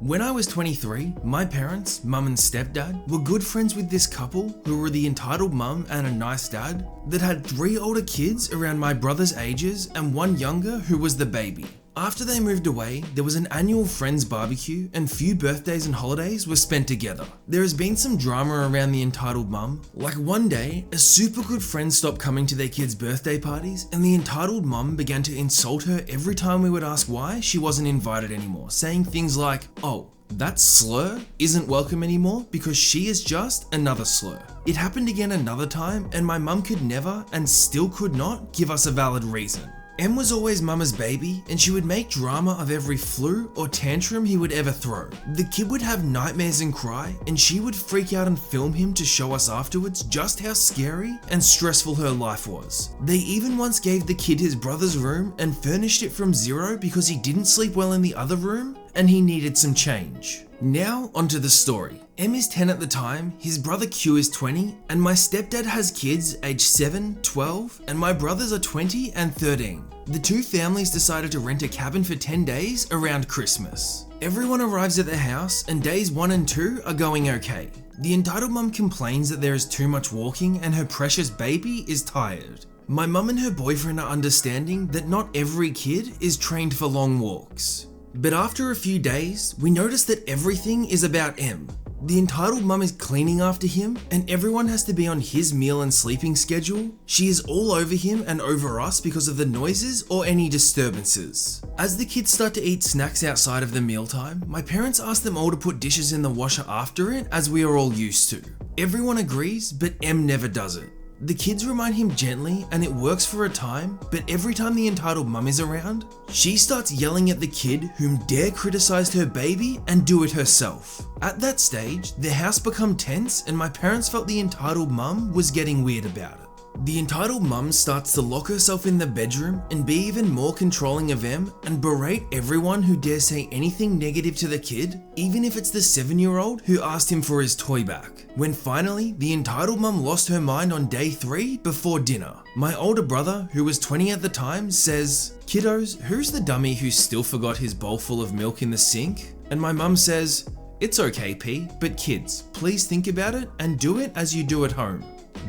When I was 23, my parents, mum and stepdad, were good friends with this couple who were the entitled mum and a nice dad that had 3 older kids around my brother's ages and 1 younger who was the baby. After they moved away, there was an annual friends barbecue and few birthdays and holidays were spent together. There has been some drama around the entitled mum, like one day, a super good friend stopped coming to their kids' birthday parties and the entitled mum began to insult her every time we would ask why she wasn't invited anymore, saying things like, "Oh, that slur isn't welcome anymore because she is just another slur." It happened again another time and my mum could never and still could not give us a valid reason. Em was always mama's baby and she would make drama of every flu or tantrum he would ever throw. The kid would have nightmares and cry and she would freak out and film him to show us afterwards just how scary and stressful her life was. They even once gave the kid his brother's room and furnished it from zero because he didn't sleep well in the other room and he needed some change. Now onto the story. Em is 10 at the time, his brother Q is 20, and my stepdad has kids aged 7, 12, and my brothers are 20 and 13. The 2 families decided to rent a cabin for 10 days around Christmas. Everyone arrives at the house and days 1 and 2 are going okay. The entitled mum complains that there is too much walking and her precious baby is tired. My mum and her boyfriend are understanding that not every kid is trained for long walks. But after a few days, we notice that everything is about Em. The entitled mum is cleaning after him and everyone has to be on his meal and sleeping schedule. She is all over him and over us because of the noises or any disturbances. As the kids start to eat snacks outside of the mealtime, my parents ask them all to put dishes in the washer after it as we are all used to. Everyone agrees, but Em never does it. The kids remind him gently and it works for a time, but every time the entitled mum is around, she starts yelling at the kid whom dare criticized her baby and do it herself. At that stage, the house became tense and my parents felt the entitled mum was getting weird about it. The entitled mum starts to lock herself in the bedroom and be even more controlling of Em and berate everyone who dare say anything negative to the kid, even if it's the 7-year-old who asked him for his toy back. When finally, the entitled mum lost her mind on day 3 before dinner. My older brother, who was 20 at the time, says, "Kiddos, who's the dummy who still forgot his bowl full of milk in the sink?" And my mum says, "It's okay, P, but kids, please think about it and do it as you do at home."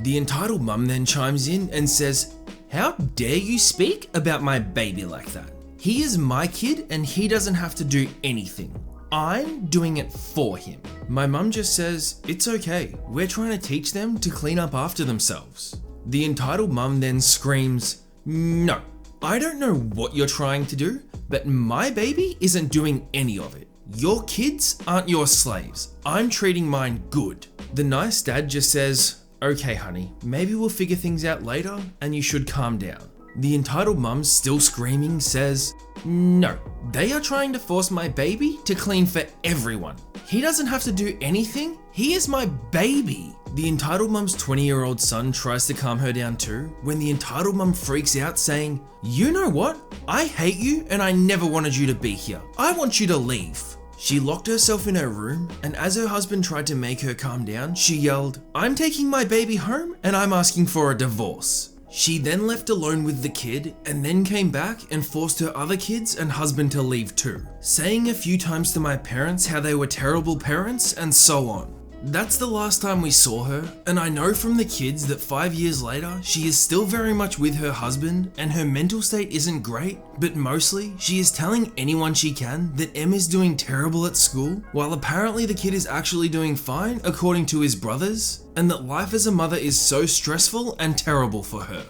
The entitled mum then chimes in and says, "How dare you speak about my baby like that? He is my kid and he doesn't have to do anything. I'm doing it for him." My mum just says, "It's okay, we're trying to teach them to clean up after themselves." The entitled mum then screams, "No, I don't know what you're trying to do, but my baby isn't doing any of it. Your kids aren't your slaves. I'm treating mine good." The nice dad just says, "Okay honey, maybe we'll figure things out later and you should calm down." The entitled mum, still screaming, says, "No, they are trying to force my baby to clean for everyone. He doesn't have to do anything, he is my baby." The entitled mum's 20-year-old son tries to calm her down too, when the entitled mum freaks out saying, "You know what? I hate you and I never wanted you to be here. I want you to leave." She locked herself in her room, and as her husband tried to make her calm down, she yelled, "I'm taking my baby home and I'm asking for a divorce." She then left alone with the kid and then came back and forced her other kids and husband to leave too, saying a few times to my parents how they were terrible parents and so on. That's the last time we saw her, and I know from the kids that 5 years later, she is still very much with her husband and her mental state isn't great, but mostly she is telling anyone she can that Em is doing terrible at school, while apparently the kid is actually doing fine according to his brothers, and that life as a mother is so stressful and terrible for her.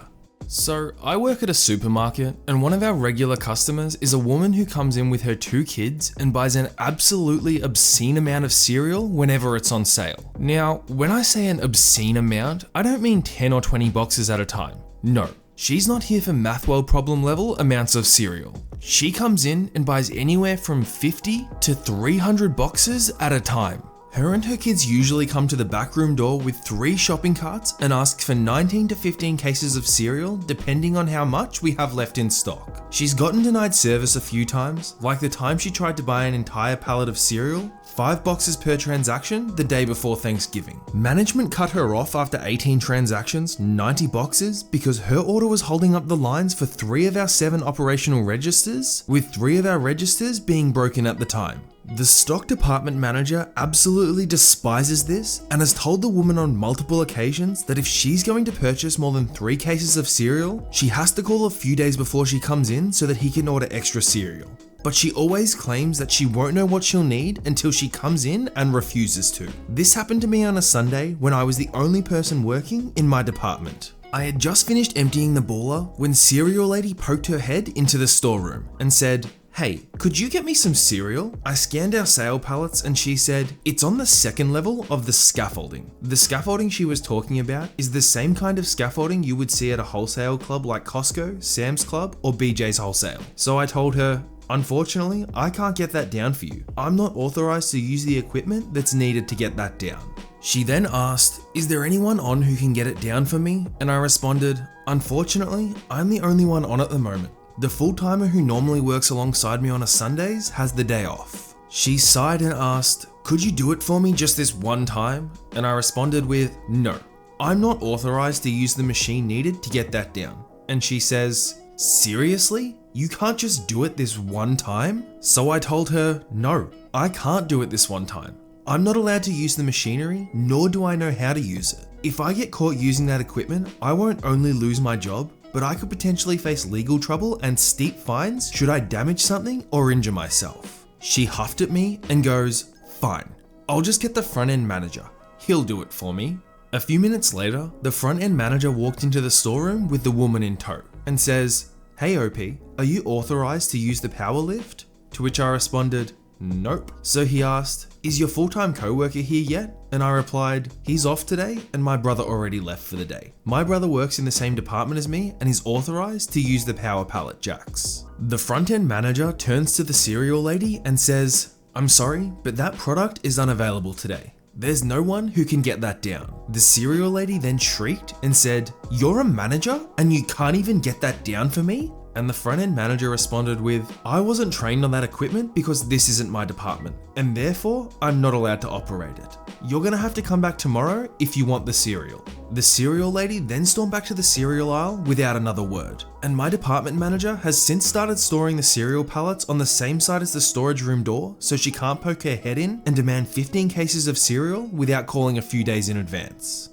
So, I work at a supermarket and one of our regular customers is a woman who comes in with her 2 kids and buys an absolutely obscene amount of cereal whenever it's on sale. Now, when I say an obscene amount, I don't mean 10 or 20 boxes at a time. No, she's not here for Mathwell problem level amounts of cereal. She comes in and buys anywhere from 50 to 300 boxes at a time. Her and her kids usually come to the back room door with 3 shopping carts and ask for 19 to 15 cases of cereal depending on how much we have left in stock. She's gotten denied service a few times, like the time she tried to buy an entire pallet of cereal, 5 boxes per transaction, the day before Thanksgiving. Management cut her off after 18 transactions, 90 boxes, because her order was holding up the lines for 3 of our 7 operational registers, with 3 of our registers being broken at the time. The stock department manager absolutely despises this and has told the woman on multiple occasions that if she's going to purchase more than 3 cases of cereal, she has to call a few days before she comes in so that he can order extra cereal. But she always claims that she won't know what she'll need until she comes in and refuses to. This happened to me on a Sunday when I was the only person working in my department. I had just finished emptying the baller when cereal lady poked her head into the storeroom and said, "Hey, could you get me some cereal?" I scanned our sale pallets and she said, "It's on the 2nd level of the scaffolding." The scaffolding she was talking about is the same kind of scaffolding you would see at a wholesale club like Costco, Sam's Club, or BJ's Wholesale. So I told her, "Unfortunately, I can't get that down for you. I'm not authorized to use the equipment that's needed to get that down." She then asked, "Is there anyone on who can get it down for me?" And I responded, "Unfortunately, I'm the only one on at the moment. The full-timer who normally works alongside me on a Sundays has the day off." She sighed and asked, "Could you do it for me just this one time?" And I responded with, "No, I'm not authorized to use the machine needed to get that down." And she says, "Seriously? You can't just do it this one time?" So I told her, "No, I can't do it this one time. I'm not allowed to use the machinery, nor do I know how to use it. If I get caught using that equipment, I won't only lose my job, but I could potentially face legal trouble and steep fines should I damage something or injure myself." She huffed at me and goes, "Fine, I'll just get the front end manager. He'll do it for me." A few minutes later, the front end manager walked into the storeroom with the woman in tow and says, "Hey OP, are you authorized to use the power lift?" To which I responded, "Nope." So he asked, "Is your full-time co-worker here yet?" And I replied, "He's off today and my brother already left for the day. My brother works in the same department as me and is authorized to use the power pallet jacks." The front-end manager turns to the cereal lady and says, "I'm sorry, but that product is unavailable today. There's no one who can get that down." The cereal lady then shrieked and said, "You're a manager and you can't even get that down for me?" And the front-end manager responded with, "I wasn't trained on that equipment because this isn't my department, and therefore I'm not allowed to operate it. You're gonna have to come back tomorrow if you want the cereal." The cereal lady then stormed back to the cereal aisle without another word, and my department manager has since started storing the cereal pallets on the same side as the storage room door so she can't poke her head in and demand 15 cases of cereal without calling a few days in advance.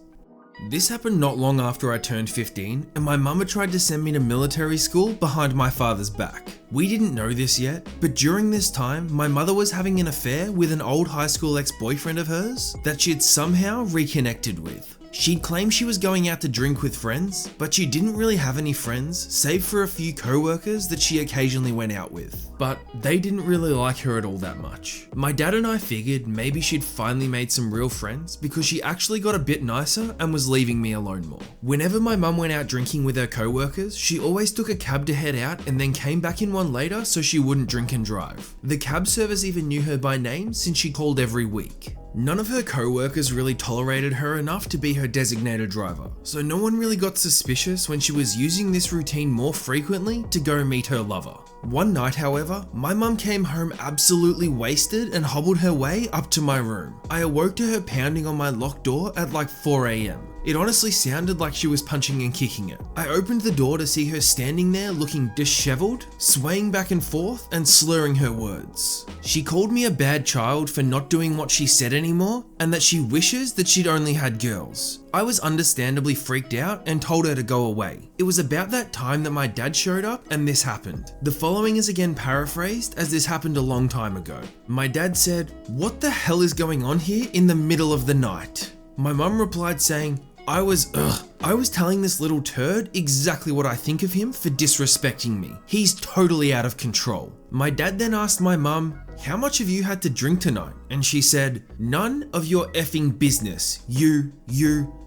This happened not long after I turned 15 and my mum had tried to send me to military school behind my father's back. We didn't know this yet, but during this time, my mother was having an affair with an old high school ex-boyfriend of hers that she'd somehow reconnected with. She'd claimed she was going out to drink with friends, but she didn't really have any friends, save for a few co-workers that she occasionally went out with. But they didn't really like her at all that much. My dad and I figured maybe she'd finally made some real friends because she actually got a bit nicer and was leaving me alone more. Whenever my mum went out drinking with her co-workers, she always took a cab to head out and then came back in one later so she wouldn't drink and drive. The cab service even knew her by name since she called every week. None of her co-workers really tolerated her enough to be her designated driver, so no one really got suspicious when she was using this routine more frequently to go meet her lover. One night, however, my mum came home absolutely wasted and hobbled her way up to my room. I awoke to her pounding on my locked door at like 4 AM. It honestly sounded like she was punching and kicking it. I opened the door to see her standing there looking disheveled, swaying back and forth and slurring her words. She called me a bad child for not doing what she said anymore and that she wishes that she'd only had girls. I was understandably freaked out and told her to go away. It was about that time that my dad showed up and this happened. The following is again paraphrased as this happened a long time ago. My dad said, "What the hell is going on here in the middle of the night?" My mum replied saying, I was telling this little turd exactly what I think of him for disrespecting me. He's totally out of control." My dad then asked my mum, "How much have you had to drink tonight?" And she said, "None of your effing business. You.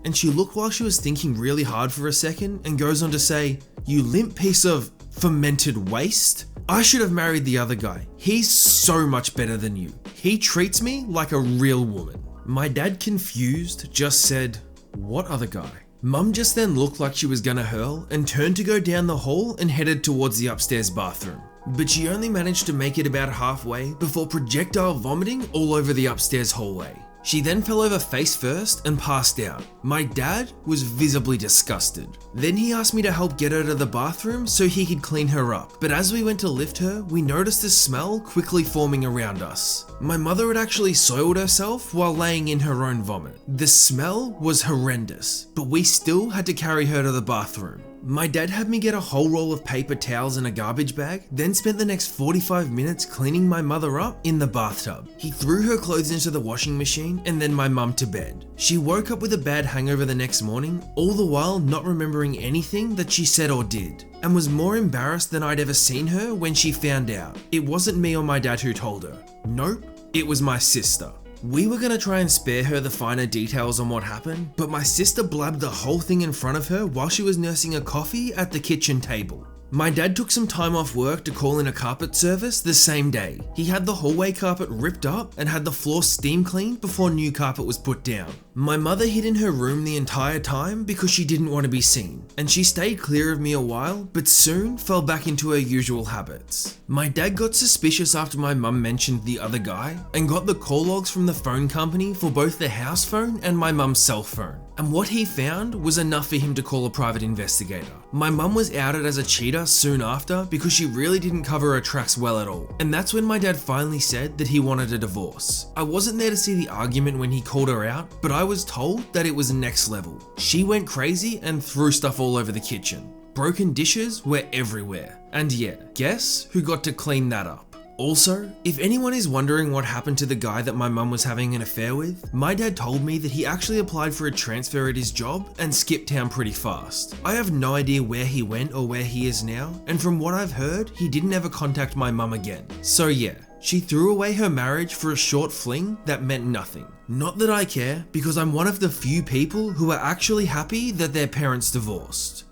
And she looked while she was thinking really hard for a second and goes on to say, "You limp piece of fermented waste. I should have married the other guy. He's so much better than you. He treats me like a real woman." My dad, confused, just said, "What other guy?" Mum just then looked like she was gonna hurl and turned to go down the hall and headed towards the upstairs bathroom. But she only managed to make it about halfway before projectile vomiting all over the upstairs hallway. She then fell over face first and passed out. My dad was visibly disgusted. Then he asked me to help get her to the bathroom so he could clean her up. But as we went to lift her, we noticed a smell quickly forming around us. My mother had actually soiled herself while laying in her own vomit. The smell was horrendous, but we still had to carry her to the bathroom. My dad had me get a whole roll of paper towels in a garbage bag, then spent the next 45 minutes cleaning my mother up in the bathtub. He threw her clothes into the washing machine and then my mum to bed. She woke up with a bad hangover the next morning, all the while not remembering anything that she said or did, and was more embarrassed than I'd ever seen her when she found out. It wasn't me or my dad who told her. Nope, it was my sister. We were gonna try and spare her the finer details on what happened, but my sister blabbed the whole thing in front of her while she was nursing a coffee at the kitchen table. My dad took some time off work to call in a carpet service the same day. He had the hallway carpet ripped up and had the floor steam cleaned before new carpet was put down. My mother hid in her room the entire time because she didn't want to be seen, and she stayed clear of me a while, but soon fell back into her usual habits. My dad got suspicious after my mum mentioned the other guy and got the call logs from the phone company for both the house phone and my mum's cell phone. And what he found was enough for him to call a private investigator. My mum was outed as a cheater soon after because she really didn't cover her tracks well at all. And that's when my dad finally said that he wanted a divorce. I wasn't there to see the argument when he called her out, but I was told that it was next level. She went crazy and threw stuff all over the kitchen. Broken dishes were everywhere. And yet, guess who got to clean that up? Also, if anyone is wondering what happened to the guy that my mum was having an affair with, my dad told me that he actually applied for a transfer at his job and skipped town pretty fast. I have no idea where he went or where he is now, and from what I've heard, he didn't ever contact my mum again. So yeah, she threw away her marriage for a short fling that meant nothing. Not that I care, because I'm one of the few people who are actually happy that their parents divorced.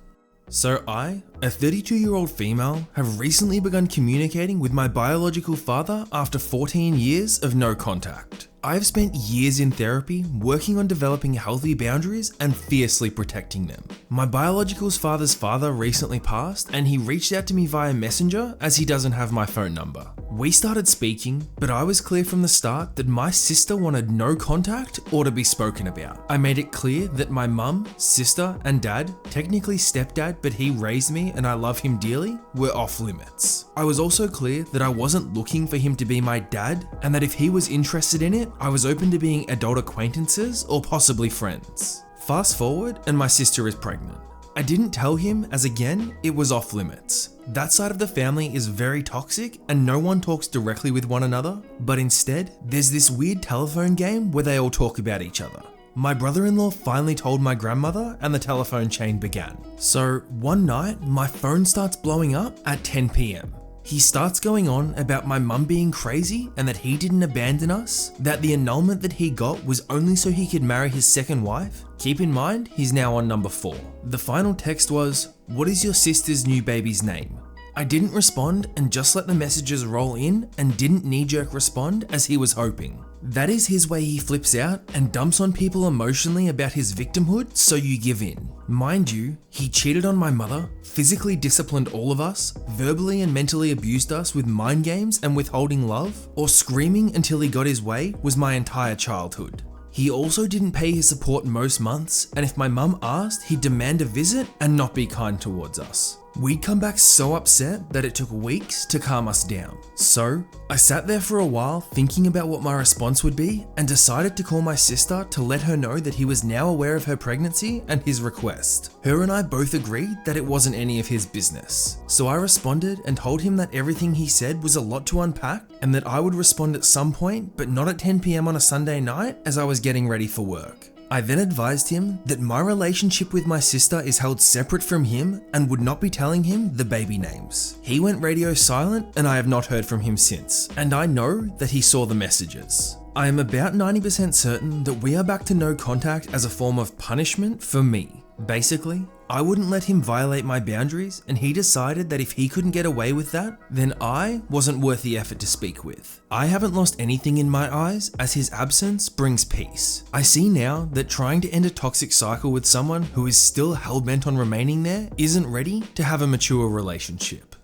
So I, a 32-year-old female, have recently begun communicating with my biological father after 14 years of no contact. I have spent years in therapy working on developing healthy boundaries and fiercely protecting them. My biological father's father recently passed and he reached out to me via Messenger as he doesn't have my phone number. We started speaking, but I was clear from the start that my sister wanted no contact or to be spoken about. I made it clear that my mum, sister, and dad, technically stepdad but he raised me and I love him dearly, were off limits. I was also clear that I wasn't looking for him to be my dad and that if he was interested in it, I was open to being adult acquaintances or possibly friends. Fast forward and my sister is pregnant. I didn't tell him as again, it was off limits. That side of the family is very toxic and no one talks directly with one another, but instead there's this weird telephone game where they all talk about each other. My brother-in-law finally told my grandmother and the telephone chain began. So one night my phone starts blowing up at 10 PM. He starts going on about my mum being crazy and that he didn't abandon us, that the annulment that he got was only so he could marry his second wife. Keep in mind, he's now on number 4. The final text was, "What is your sister's new baby's name?" I didn't respond and just let the messages roll in and didn't knee-jerk respond as he was hoping. That is his way he flips out and dumps on people emotionally about his victimhood so you give in. Mind you, he cheated on my mother, physically disciplined all of us, verbally and mentally abused us with mind games and withholding love, or screaming until he got his way was my entire childhood. He also didn't pay his support most months, and if my mum asked, he'd demand a visit and not be kind towards us. We'd come back so upset that it took weeks to calm us down. So, I sat there for a while thinking about what my response would be and decided to call my sister to let her know that he was now aware of her pregnancy and his request. Her and I both agreed that it wasn't any of his business. So I responded and told him that everything he said was a lot to unpack and that I would respond at some point, but not at 10 PM on a Sunday night as I was getting ready for work. I then advised him that my relationship with my sister is held separate from him and would not be telling him the baby names. He went radio silent and I have not heard from him since, and I know that he saw the messages. I am about 90% certain that we are back to no contact as a form of punishment for me. Basically, I wouldn't let him violate my boundaries and he decided that if he couldn't get away with that, then I wasn't worth the effort to speak with. I haven't lost anything in my eyes as his absence brings peace. I see now that trying to end a toxic cycle with someone who is still hell-bent on remaining there isn't ready to have a mature relationship.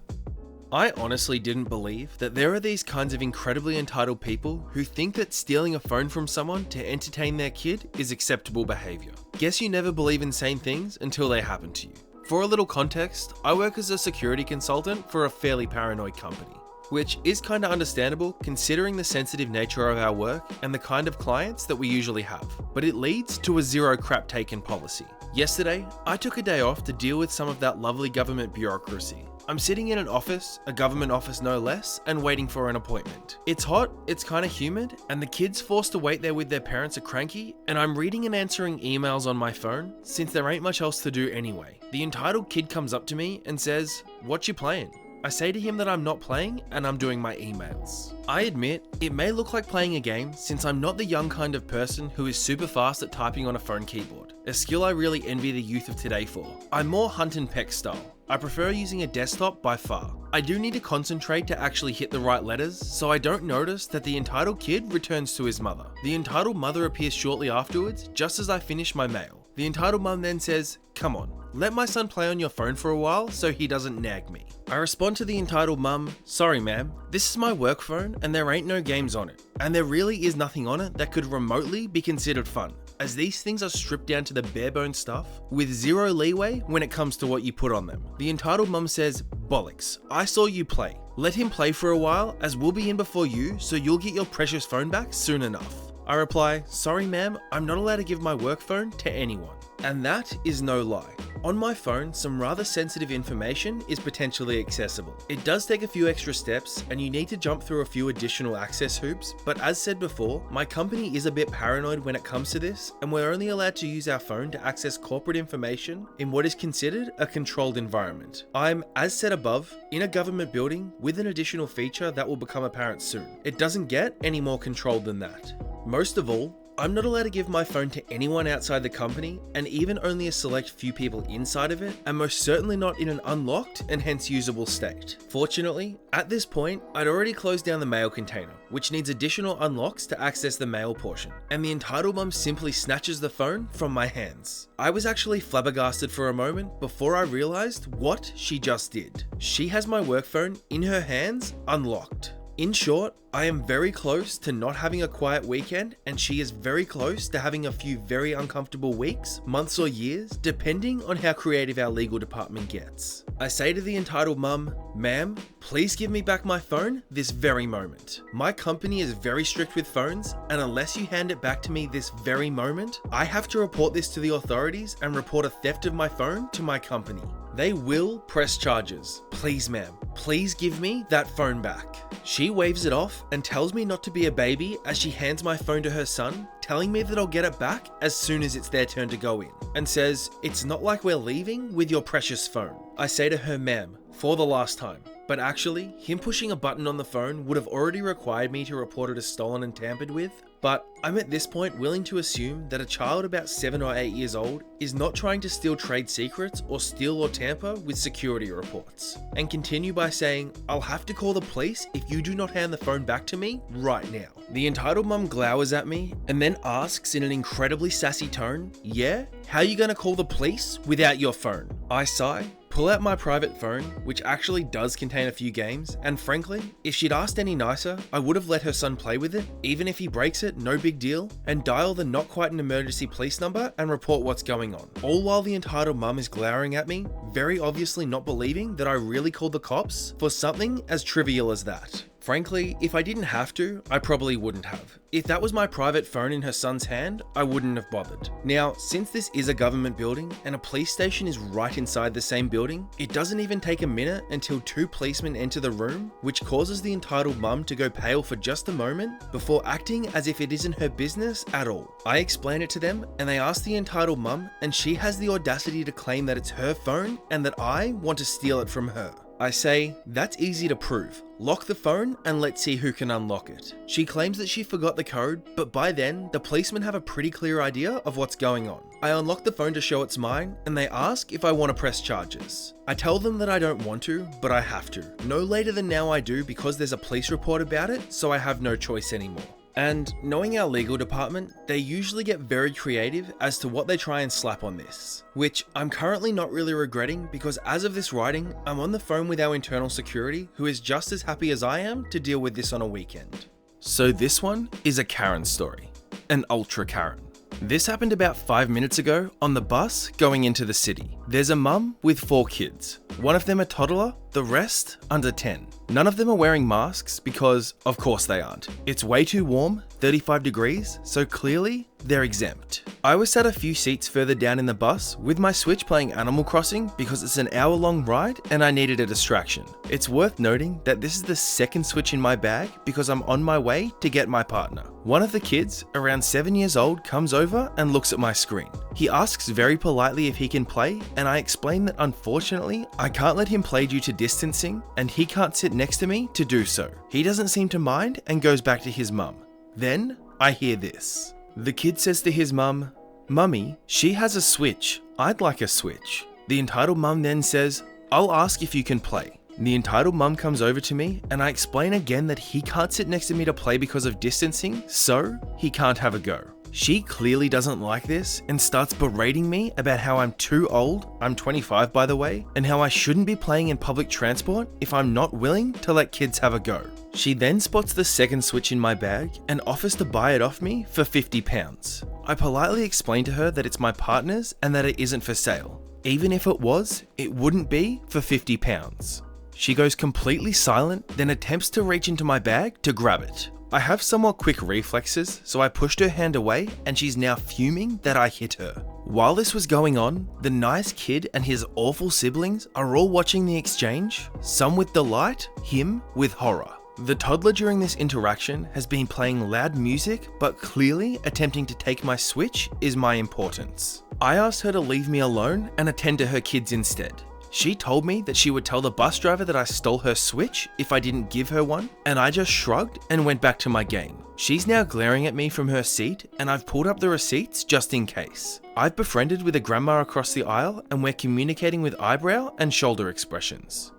I honestly didn't believe that there are these kinds of incredibly entitled people who think that stealing a phone from someone to entertain their kid is acceptable behavior. Guess you never believe insane things until they happen to you. For a little context, I work as a security consultant for a fairly paranoid company, which is kinda understandable considering the sensitive nature of our work and the kind of clients that we usually have, but it leads to a zero crap taken policy. Yesterday, I took a day off to deal with some of that lovely government bureaucracy. I'm sitting in an office, a government office no less, and waiting for an appointment. It's hot, it's kinda humid, and the kids forced to wait there with their parents are cranky, and I'm reading and answering emails on my phone since there ain't much else to do anyway. The entitled kid comes up to me and says, "What you playing?" I say to him that I'm not playing and I'm doing my emails. I admit, it may look like playing a game since I'm not the young kind of person who is super fast at typing on a phone keyboard, a skill I really envy the youth of today for. I'm more hunt and peck style. I prefer using a desktop by far. I do need to concentrate to actually hit the right letters, so I don't notice that the entitled kid returns to his mother. The entitled mother appears shortly afterwards, just as I finish my mail. The entitled mum then says, "Come on, let my son play on your phone for a while so he doesn't nag me." I respond to the entitled mum, "Sorry ma'am, this is my work phone and there ain't no games on it. And there really is nothing on it that could remotely be considered fun, as these things are stripped down to the bare bones stuff with zero leeway when it comes to what you put on them." The entitled mum says, "Bollocks, I saw you play. Let him play for a while as we'll be in before you so you'll get your precious phone back soon enough." I reply, "Sorry ma'am, I'm not allowed to give my work phone to anyone." And that is no lie. On my phone, some rather sensitive information is potentially accessible. It does take a few extra steps and you need to jump through a few additional access hoops, but as said before, my company is a bit paranoid when it comes to this, and we're only allowed to use our phone to access corporate information in what is considered a controlled environment. I'm, as said above, in a government building with an additional feature that will become apparent soon. It doesn't get any more controlled than that. Most of all, I'm not allowed to give my phone to anyone outside the company, and even only a select few people inside of it, and most certainly not in an unlocked and hence usable state. Fortunately, at this point, I'd already closed down the mail container, which needs additional unlocks to access the mail portion, and the entitled mum simply snatches the phone from my hands. I was actually flabbergasted for a moment before I realized what she just did. She has my work phone in her hands, unlocked. In short, I am very close to not having a quiet weekend, and she is very close to having a few very uncomfortable weeks, months or years, depending on how creative our legal department gets. I say to the entitled mum, "Ma'am, please give me back my phone this very moment. My company is very strict with phones, and unless you hand it back to me this very moment, I have to report this to the authorities and report a theft of my phone to my company. They will press charges. Please ma'am, please give me that phone back." She waves it off and tells me not to be a baby as she hands my phone to her son, telling me that I'll get it back as soon as it's their turn to go in, and says, "It's not like we're leaving with your precious phone." I say to her, "Ma'am, for the last time." But actually, him pushing a button on the phone would have already required me to report it as stolen and tampered with, but I'm at this point willing to assume that a child about 7 or 8 years old is not trying to steal trade secrets or steal or tamper with security reports, and continue by saying, "I'll have to call the police if you do not hand the phone back to me right now." The entitled mum glowers at me and then asks in an incredibly sassy tone, "Yeah? How you gonna call the police without your phone?" I sigh, pull out my private phone, which actually does contain a few games, and frankly, if she'd asked any nicer, I would have let her son play with it, even if he breaks it, no big deal, and dial the not quite an emergency police number and report what's going on. All while the entitled mum is glowering at me, very obviously not believing that I really called the cops for something as trivial as that. Frankly, if I didn't have to, I probably wouldn't have. If that was my private phone in her son's hand, I wouldn't have bothered. Now, since this is a government building and a police station is right inside the same building, it doesn't even take a minute until 2 policemen enter the room, which causes the entitled mum to go pale for just a moment before acting as if it isn't her business at all. I explain it to them and they ask the entitled mum, and she has the audacity to claim that it's her phone and that I want to steal it from her. I say, "That's easy to prove. Lock the phone and let's see who can unlock it." She claims that she forgot the code, but by then, the policemen have a pretty clear idea of what's going on. I unlock the phone to show it's mine, and they ask if I want to press charges. I tell them that I don't want to, but I have to. No later than now I do because there's a police report about it, so I have no choice anymore. And knowing our legal department, they usually get very creative as to what they try and slap on this, which I'm currently not really regretting because as of this writing, I'm on the phone with our internal security who is just as happy as I am to deal with this on a weekend. So this one is a Karen story, an ultra Karen. This happened about 5 minutes ago on the bus going into the city. There's a mum with 4 kids. One of them a toddler, the rest under 10. None of them are wearing masks because, of course they aren't. It's way too warm, 35 degrees, so clearly they're exempt. I was sat a few seats further down in the bus with my Switch playing Animal Crossing because it's an hour-long ride and I needed a distraction. It's worth noting that this is the second Switch in my bag because I'm on my way to get my partner. One of the kids, around 7 years old, comes over and looks at my screen. He asks very politely if he can play, and I explain that unfortunately, I can't let him play due to distancing, and he can't sit next to me to do so. He doesn't seem to mind and goes back to his mum. Then, I hear this. The kid says to his mum, "Mummy, she has a Switch. I'd like a Switch." The entitled mum then says, "I'll ask if you can play." The entitled mum comes over to me and I explain again that he can't sit next to me to play because of distancing, so he can't have a go. She clearly doesn't like this and starts berating me about how I'm too old, I'm 25 by the way, and how I shouldn't be playing in public transport if I'm not willing to let kids have a go. She then spots the second Switch in my bag and offers to buy it off me for £50. I politely explain to her that it's my partner's and that it isn't for sale. Even if it was, it wouldn't be for £50. She goes completely silent, then attempts to reach into my bag to grab it. I have somewhat quick reflexes, so I pushed her hand away and she's now fuming that I hit her. While this was going on, the nice kid and his awful siblings are all watching the exchange, some with delight, him with horror. The toddler during this interaction has been playing loud music, but clearly attempting to take my Switch is my importance. I asked her to leave me alone and attend to her kids instead. She told me that she would tell the bus driver that I stole her Switch if I didn't give her one, and I just shrugged and went back to my game. She's now glaring at me from her seat, and I've pulled up the receipts just in case. I've befriended with a grandma across the aisle, and we're communicating with eyebrow and shoulder expressions.